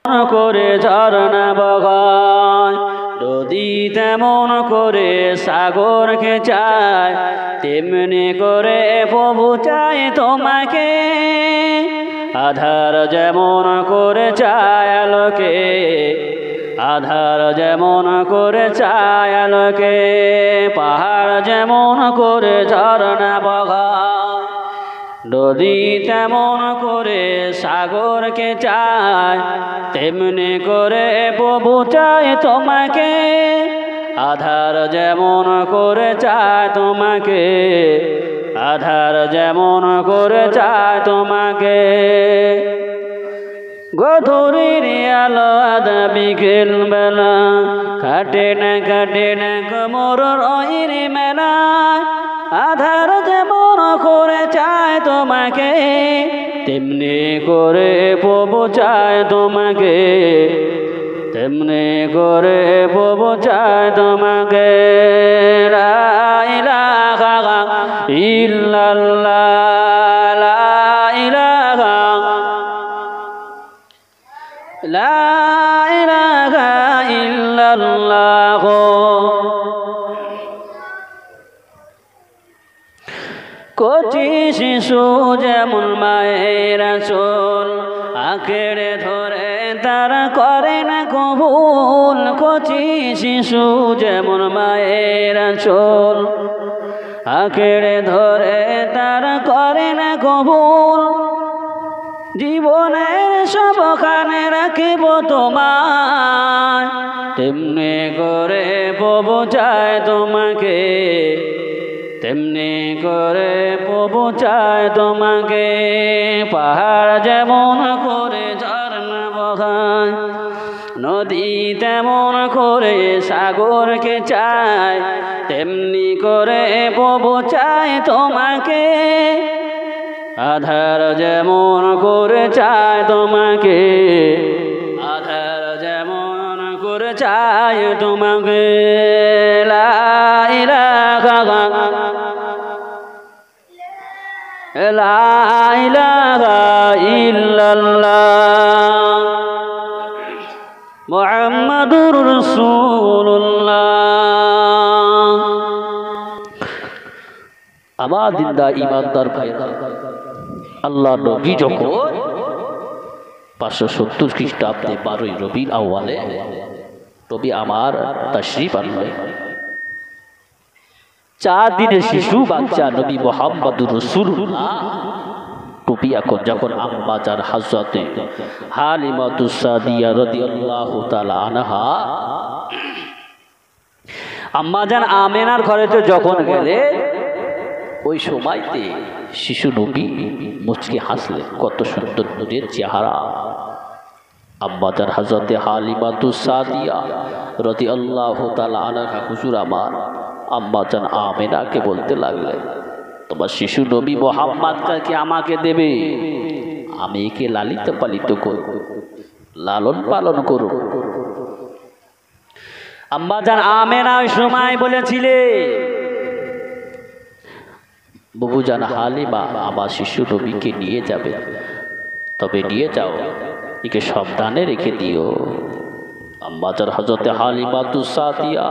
করে ঝরনা বগায়, নদী তেমন করে সাগরকে চায়, তেমনি করে প্রভু চায় তোমাকে। আধার যেমন করে চায় আলোকে, আধার যেমন করে চায় আলোকে, পাহাড় যেমন করে ঝরনা বগায়, নদী তেমন করে সাগরকে চায়, তেমনি করে প্রভু চায় তোমাকে। আধার যেমন করে চায় তোমাকে, আধার যেমন করে চায় তোমাকে। গধূলির আলো আধা বিকেল বেলা, কাটে না কোমর রহির মেলা। আধার যেমন করে চায় তোমাকে, তেমনি করে প্রভু চায় তোমাকে, তেমনি করে প্রভু চায় তোমাকে। লা ইলাহা ইল্লাল্লাহ, লা ইলাহা, লা ইলাহা ইল্লাল্লাহ। কচি শিশু যেমন মায়ের আঁচল, আঁকড়ে ধরে তারা করে না কবুল। কচি শিশু যেমন মায়ের আঁচল, আঁকড়ে ধরে তারা করে না কবুল। জীবনের সবখানে রাখিব তোমায়, তেমনি করে প্রভু চায় তোমাকে, তেমনি করে প্রভু চায় তোমাকে। পাহাড় যেমন করে ঝরনা বগায়, নদী তেমন করে সাগরকে চায়, তেমনি করে প্রভু চায় তোমাকে। আধার যেমন করে চায় তোমাকে, আধার যেমন করে চায় তোমাকে। লা ইলাহা, লা ইলাহা ইল্লাল্লাহ, মুহাম্মাদুর রাসূলুল্লাহ। আমার দিনদার ইমানদার ভাইরা, আল্লাহ নবী যখন 570 খ্রিস্টাব্দে 12ই রবিউল আউয়ালে নবী আমার তাশরীফ আনলেন। 4 দিনের শিশু বাচ্চা নবী মুহাম্মদুর রাসূলুল্লাহ নবী এখন যখন আম্মা জান হযরতে হালিমাতুস সাদিয়া রাদিয়াল্লাহু তাআলা আনহা আম্মা জান আমেনার ঘরেতে যখন গেলে, ওই সময়তে শিশু নবী মুচকি হাসলেন। কত সুন্দর নূরের চেহারা। আম্মা জান হযরতে হালিমাতুস সাদিয়া রাদিয়াল্লাহু তাআলা আনহা হুজুর আমার আম্মা জান আমেনাকে বলতে লাগলেন, তোমার শিশু নবী মুহাম্মদকে আমাকে দেবে, আমি একে লালিত পালিত করব, লালন পালন করব। আম্মা জান আমেনা ওই সময় বলেছিলেন, বাবু জান হালিমা আমার শিশু নবীকে নিয়ে যাবে, তবে নিয়ে যাও, একে সাবধানে রেখে দিও। আম্মা জান হযরতে হালিমাতুস সাদিয়া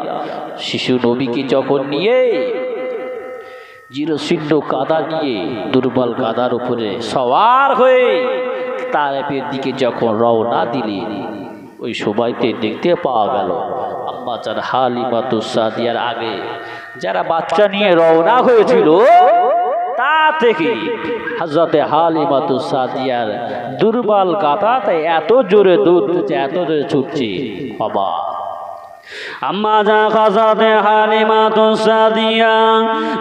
শিশু নবীকে যখন নিয়ে জীর্ণশীর্ণ কাদা নিয়ে, দুর্বল কাদার উপরে সওয়ার হয়ে তায়েফের দিকে যখন রওনা দিলেন, ওই সময়তে দেখতে পাওয়া গেল আম্মা জান হালিমাতুস সাদিয়ার আগে যারা বাচ্চা নিয়ে রওনা হয়েছিল, তা থেকে হযরতে হালিমাতুস সাদিয়ার দুর্বল কাদাতে এত জোরে দৌড়ছে, এত জোরে ছুটছে, বাবা। আম্মা জান হযরতে হালিমাতুস সাদিয়া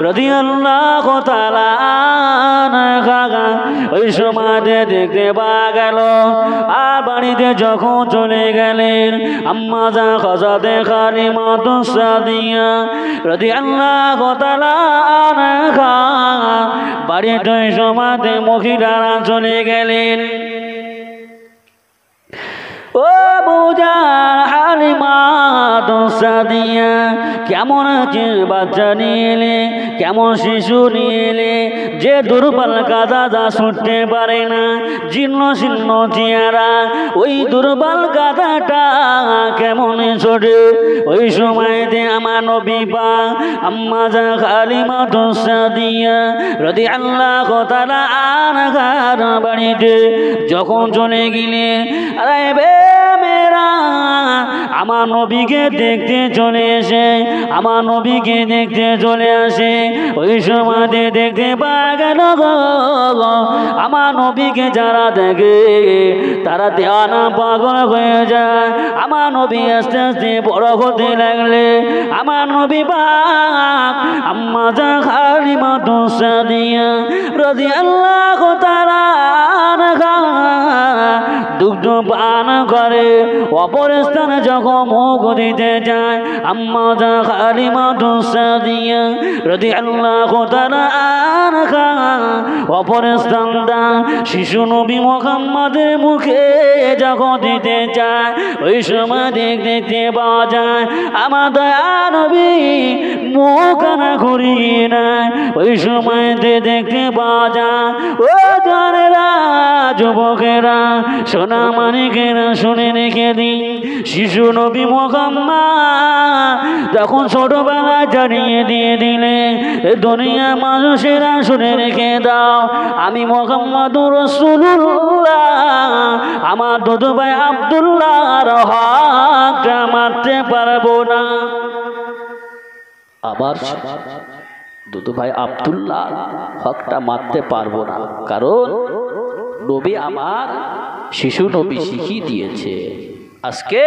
রাদিয়াল্লাহু তাআলা আনহা ওই সময়তে দেখতে পাওয়া গেল, আর বাড়িতে যখন চলে গেলেন আম্মা জান হযরতে হালিমাতুস সাদিয়া রাদিয়াল্লাহু তাআলা আনহা, বাড়িতে ওই সময়তে মহিলারা চলে গেলেন। ও বুজার হালিমাতুস সাদিয়া, কেমন আছে বাচ্চা নিয়ে এলে, কেমন শিশু নিয়ে এলে, যে দুর্বল গাদা যা ছুটতে পারে না, জীর্ণ শীর্ণ চেহারা, ওই দুর্বল গাদাটা কেমন ছোটে। ওই সময়তে আমার নবী পাক আম্মা জান হালিমাতুস সাদিয়া রাদিয়াল্লাহু তাআলা আনহার বাড়িতে যখন চলে গেলেন, আরে বে মেরা, আমার নবীকে দেখতে চলে এসে, আমার নবীকে দেখতে চলে আসে। ওই সময়তে দেখতে পাওয়া গেল আমার নবীকে যারা দেখে তারা দেওয়ানা পাগল হয়ে যায়। আমার নবী আস্তে আস্তে বড় হতে লাগলে, আমার নবী পাক আম্মা জান হালিমাতুস সাদিয়া রাদিয়াল্লাহু তাআলা আনহা দুগ্ধ পান করে। অপর স্থানে যখন মুখ দিতে যায়, আম্মা জান হালিমাতুস সাদিয়া রাদিয়াল্লাহু তাআলা আনহা অপর স্থানটা শিশু নবী মুহাম্মদের মুখে যখন দিতে যায়, ওই সময় দেখতে পাওয়া যায় আমার দয়া নবী মুখ না ঘুরিয়ে নেয়। ওই সময়তে দেখতে পাওয়া যায় ও জানেরা, যুবকেরা, সোনা মানিকেরা, শুনে রেখে দিন, শিশু নবী মুহাম্মদ যখন ছোটবেলায় জানিয়ে দিয়ে দিলে দুনিয়া মানুষেরা শুনে রেখে দাও, আমি মুহাম্মদুর রাসূলুল্লাহ আমার দুধ ভাই আব্দুল্লাহর হকটা মারতে পারবো না। আমার দুধু ভাই আব্দুল্লাহ হকটা মারতে পারবো না, কারণ নবী আমার শিশু নবী শিখিয়ে দিয়েছে। আজকে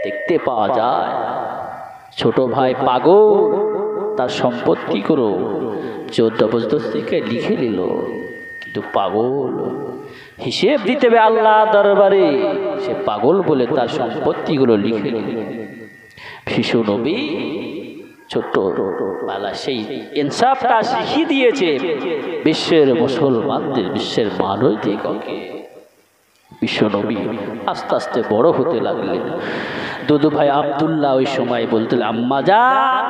দেখতে পাওয়া যায় ছোট ভাই পাগল তার সম্পত্তি করো 14 বছর থেকে লিখে নিল, কিন্তু পাগল হিসেব দিতে হবে আল্লাহ দরবারে, সে পাগল বলে তার সম্পত্তিগুলো লিখে নিল। শিশু নবী ছোট্ট বেলা সেই ইনসাফটা শিখিয়ে দিয়েছে বিশ্বের মুসলমানদের, বিশ্বের মানুষদিগকে। বিশ্ব নবী আস্তে আস্তে বড় হতে লাগলেন। দুধু ভাই আব্দুল্লাহ ওই সময় বলতেন, আম্মা জান,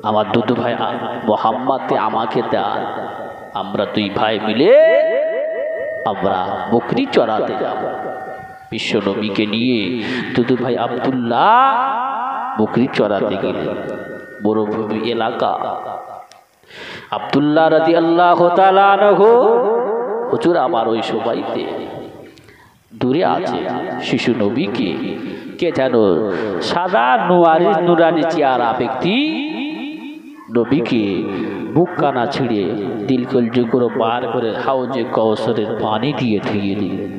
আমার দুধু ভাই মুহাম্মদকে আমাকে দেন, আমরা 2 ভাই মিলে আমরা বকরি চড়াতে যাব। বিশ্ব নবীকে নিয়ে দুধু ভাই আব্দুল্লাহ বকরি চড়াতে গেলেন মরুভূমি এলাকা। আব্দুল্লাহ রাদিয়াল্লাহু তাআলা আনহু হুজুর আমার ওই সময়তে দূরে আছে শিশু নবীকে কে যেন সাদা নুরানি চেহারা ব্যক্তি নবীকে বুক কানা ছিঁড়ে দিলকুল জুগুলো বার করে হাউজে কওসারের পানি দিয়ে ধুয়ে দিলেন।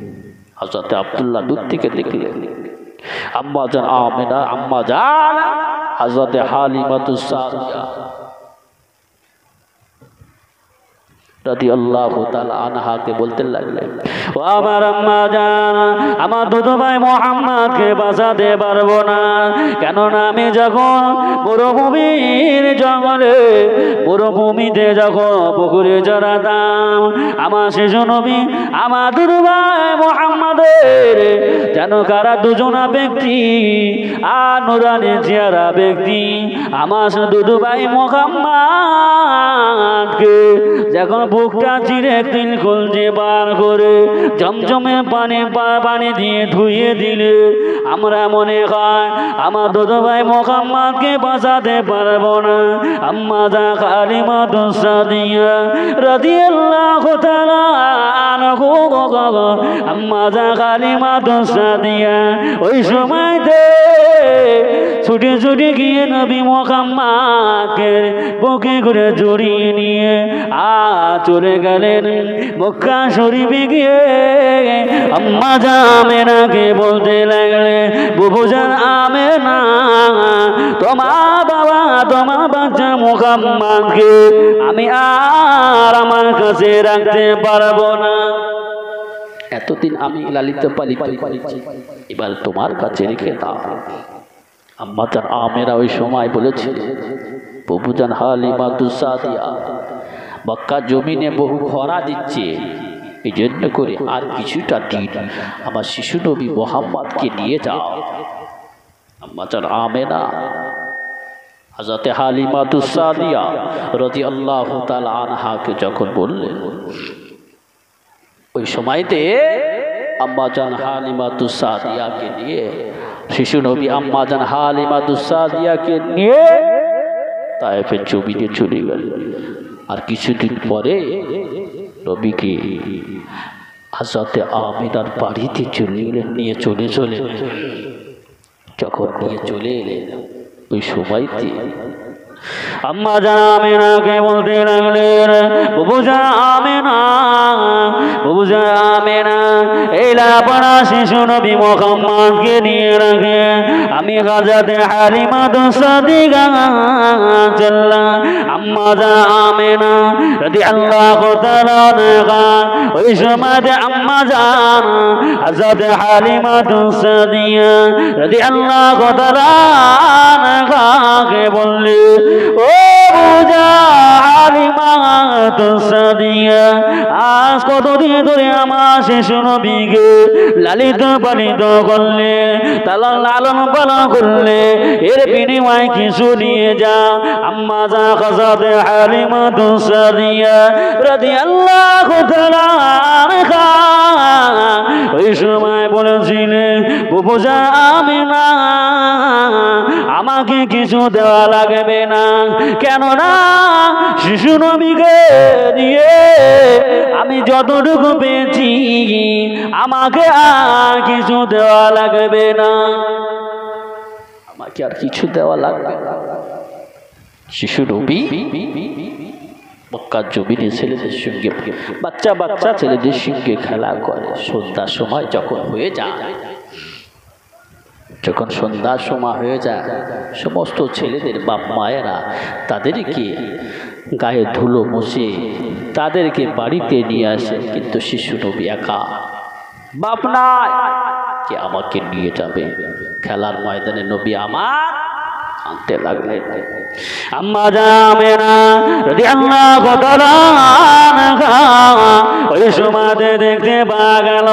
হযরত আব্দুল্লাহ দূর থেকে দেখলেন আম্মা জান আমেনা, আম্মা জান হযরত হালিমাতুস সাদিয়া রাদিয়াল্লাহু তাআলা আনহাকে বলতে লাগলেন, ও আমার আম্মা জান, আমার দুধু ভাই মুহাম্মদকে বাঁচাতে পারবো না, কেননা আমি যখন মরুভূমির জঙ্গলে মরুভূমিতে যখন পুকুরে চড়াতাম, আমার শিশু নবী আমার দুধু ভাই মুহাম্মদের যেন কারা দুজনা ব্যক্তি আর নুরানি চেহারা ব্যক্তি আমার দুধু ভাই মুহাম্মদকে যখন বুকটা চিরে তিল খুলছে বার করে জমজমে পানি দিয়ে ধুয়ে দিলে আমরা মনে হয় আমার দুধু ভাই মুহাম্মদকে বাঁচাতে পারবো না। আম্মা জান হালিমাতুস সাদিয়া রাদিয়াল্লাহু তাআলা আনহু, আম্মা জান হালিমাতুস সাদিয়া ওই সময়তে ছুটে ছুটে গিয়ে নবী মুহাম্মদকে বুকে করে জড়িয়ে নিয়ে চলে গেলেন মক্কা শরীফে গিয়ে। আম্মা জান আমেনাকে বলতে লাগলে, বুবু জান আমেনা, তোমার বাবা তোমার বাচ্চা মুহাম্মদকে আমি আর আমার কাছে রাখতে পারবো না, এতদিন আমি লালিত পালিত করেছি, এবার তোমার কাছে রেখে দাও। আম্মা জান আমেনা ওই সময় বলেছিল, বুবু জান হালিমাতুস সাদিয়া মক্কা জমিনে বহু খরা দিচ্ছে, এই জন্য করে আর কিছুটা দিন আমার শিশু নবী মুহাম্মদকে নিয়ে যাও। আম্মাজান আমেনা হযরতে হালিমাতুস সাদিয়া রাদিয়াল্লাহু তাআলা আনহাকে যখন বললেন, ওই সময়তে আম্মাজান হালিমাতুস সাদিয়াকে নিয়ে শিশু নবী আম্মাজান হালিমাতুস সাদিয়াকে নিয়ে তায়েফের জমিনে চলে গেলেন। আর কিছুদিন পরে নবীকে হযরতে আমিনার বাড়িতে চলে গেলেন, নিয়ে চলে যখন নিয়ে চলে এলেন, ওই সময়তে আম্মাজান আমিনাকে বলতে লাগলেন, বুবুজান আমিনা, বুবুজান আমিনা, এই লাপাড়া শিশু নবী মুহাম্মদকে নিয়ে রাখেন, আমি হযরতে হালিমাতুস সাদিয়া আম্মাজান আমিনা রাদিয়াল্লাহু তাআলা আনহা, ওই সময়তে আম্মাজান হযরতে হালিমাতুস সাদিয়া রাদিয়াল্লাহু তাআলা আনহাকে বললেন, ও বুজা হালিমাতুস সাদিয়া, আজ কতদিন ধরে আমার শিশু নবীকে লালিত পালিত করলে, লালন পালন করলে, এর বিনিময়ে কিছু নিয়ে যাও। আম্মাজান হযরতে হালিমাতুস সাদিয়া রাদিয়াল্লাহু তাআলা আনহা ওই সময় বলেছিলেন, বুবুজা আমিনা, আমাকে কিছু দেওয়া লাগবে না, কেননা শিশু নবীকে দিয়ে আমি যতটুকু পেয়েছি, আমাকে আর কিছু দেওয়া লাগবে না, আমাকে আর কিছু দেওয়া লাগবে না। শিশু নবী মক্কার জমিনে ছেলেদের সঙ্গে, বাচ্চা বাচ্চা ছেলেদের সঙ্গে খেলা করে। সন্ধ্যার সময় যখন হয়ে যায়, যখন সন্ধ্যার সময় হয়ে যায়, সমস্ত ছেলেদের বাপ মায়েরা তাদেরকে গায়ে ধুলো মুছে তাদেরকে বাড়িতে নিয়ে আসে, কিন্তু শিশু নবী একা, বাপ নাই, কে আমাকে নিয়ে যাবে? খেলার ময়দানে নবী আমার আনতে লাগলেন। আম্মাজান আমিনা রাদিয়াল্লাহু তাআলা আনহা ওই সময়তে দেখতে পাওয়া গেল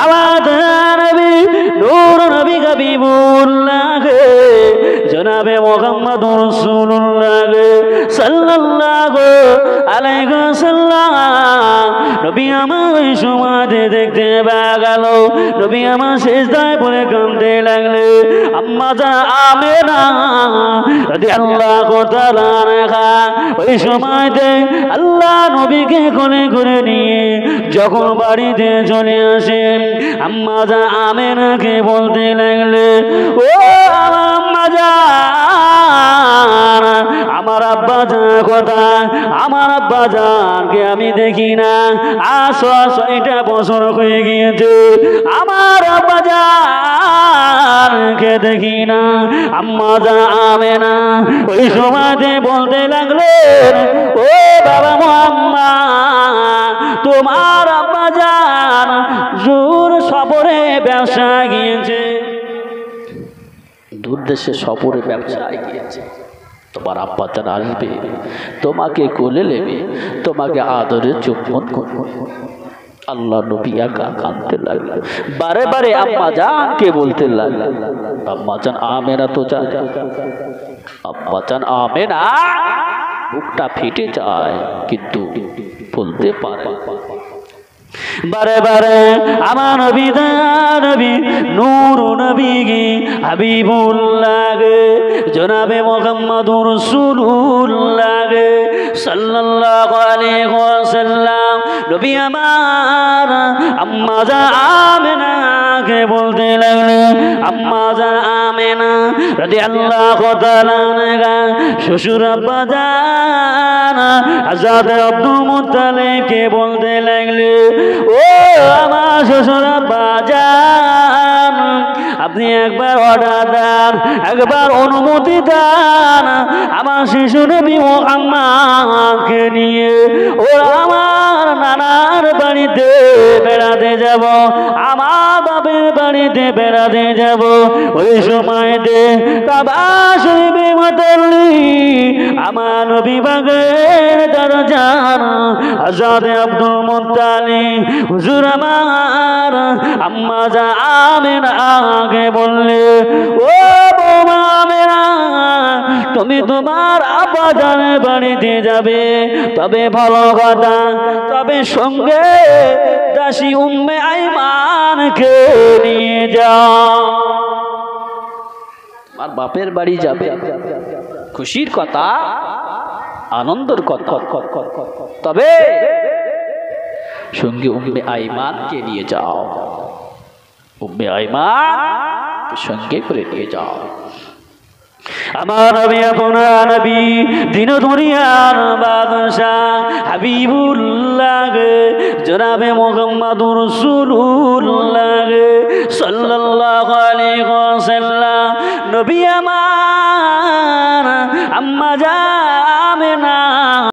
আমাদের নবী নূর নবী হাবিবুল্লাহ জনাবে মুহাম্মদুর রাসূলুল্লাহ সাল্লাল্লাহু আলাইহি ওয়াসাল্লাম, নবী আমার ওই সময়তে দেখতে পাওয়া গেল নবী আমার সিজদায় পড়ে কাঁদতে লাগলেন। আম্মাজান আমিনা রাদিয়াল্লাহু তাআলা আনহা ওই সময়তে আল্লাহ নবীকে কোলে করে নিয়ে যখন বাড়িতে চলে আসেন, আম্মাজান আমিনাকে বলতে লাগলেন, ও আম্মাজান, আমার আব্বাজান কোথায়? আমার আব্বাজানকে আমি দেখি না, আজ ৬০ বছর হয়ে গিয়েছে, আমার আব্বাজানকে দেখি না। আম্মাজান আমিনা ওই সময়তে বলতে লাগলেন, ও বাবা মুহাম্মদ, তোমার আব্বাজান দূর সফরে ব্যবসা গিয়েছে, দূর দেশে সফরে ব্যবসায় গিয়েছে, তোমার আব্বাজান আসবে, তোমাকে কোলে নেবে, তোমাকে আদরে চুম্বন করবে। আল্লাহ নবী একা কাঁদতে লাগলেন, বারে বারে আম্মাজানকে বলতে লাগলেন। আম্মাজান আমিনা তো যায়, আম্মাজান আমিনা বুকটা ফেটে যায়, কিন্তু বলতে পারে। বারে বারে আমার নবী নবী নূর নবী হাবিবুল্লাহ জনাবে মুহাম্মদুর রাসূলুল্লাহ সাল্লাল্লাহু আলাইহি ওয়াসাল্লাম, নবী আমার আম্মাজান আমিনাকে বলতে লাগলেন, আম্মাজান আমিনা রাদিয়াল্লাহু তাআলা আনহা শ্বশুর আব্বাজান হযরত আব্দুল মুত্তালিবকে বলতে লাগলেন, ও আমার শ্বশুর আব্বাজান, আপনি একবার অর্ডার দেন, একবার অনুমতি দেন, আমার শিশু নবী মুহাম্মদকে নিয়ে ও আমার নানার বাড়িতে বেড়াতে যাব, আমার বাপের বাড়িতে বেড়াতে যাব। ওই সময়তে কাবা শরীফে মাতাল্লি আমার নবী বাগের দরজান হযরত আব্দুল মুত্তালিব হুজুর আমার আম্মা জান আমেনা আগে বললে, ও বৌমা আমেনা, তুমি তোমার আব্বা জানের বাড়িতে যাবে, তবে ভালো কথা, তবে সঙ্গে দাসী উম্মে আইমানকে নিয়ে যাও। তোমার বাপের বাড়ি যাবে, খুশির কথা, আনন্দের কথা, তবে সঙ্গে উম্মে আইমানকে নিয়ে যাও, উম্মে আইমান সঙ্গে করে নিয়ে যাও। আমার নবী আপনার নবী দিন দুনিয়ার বাদশাহ হাবিবুল্লাহ জনাবে মুহাম্মদুর রাসূলুল্লাহ সাল্লাল্লাহু আলাইহি ওয়াসাল্লাম নবী আমার আম্মা জান